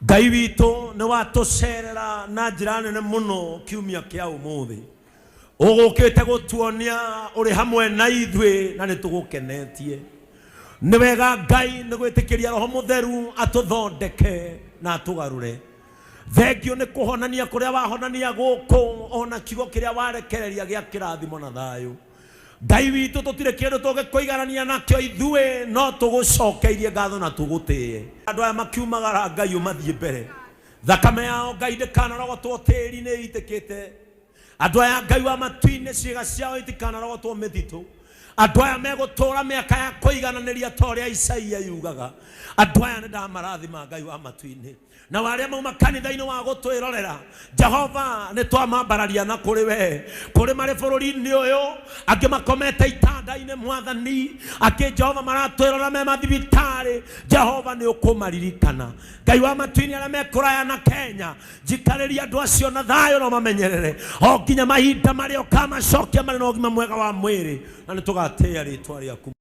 Ngai witũ nĩ watũcerera na njĩra nene mũno kiumia kĩa ũmũthĩ. Ũgũkĩte gũtuonia ũrĩ hamwe na ithuĩ na nĩtũgũkenetie. Nĩ wega Ngai nĩ gwĩtĩkĩria Roho Mũtheru atũthondeke na atũgarũre. Thengio nĩ kũhonania kũrĩa wahonania gũkũ ona kiugo kĩrĩa warekereria gĩa kĩrathimo na thayũ. Ngai witũ tũtirĩ kĩndũ tũngĩkũiganania nakĩo ithuĩ no tũgũcokeirie ngatho na tũgũtĩe. Andũ aya makiumagara Ngai ũmathiĩ mbere. Thakame yao Ngai ndĩkanarogotwo tĩĩri-inĩ itĩkĩte. Andũ aya Ngai wa matu-inĩ ciĩga ciao itikanarogotwo mĩthitũ. Andũ aya megũtũũra mĩaka ya kũigananĩria ta ũrĩa Isaia yugaga. Andũ aya nĩ ndamarathima Ngai wa matu-inĩ. Na warĩa mauma kanitha-inĩ wa gũtwĩrorera, Jehova nĩ twamambararia na kũrĩ we. Kũrĩ marĩ bũrũri-inĩ ũyũ, angĩ makomete itanda-inĩ Mwathani, angĩ Jehova maratwĩrora me mathibitarĩ, Jehova nĩ ũkũmaririkana. Ngai wa matu-inĩ arĩa me kũraya na Kenya, njikarĩria andũ acio na thayũ na mamenyerere o nginya mahinda marĩa ũkamacokia marĩ na ũgima mwega wa mwĩrĩ, na nĩ tũgatĩĩa rĩĩtwa rĩaku.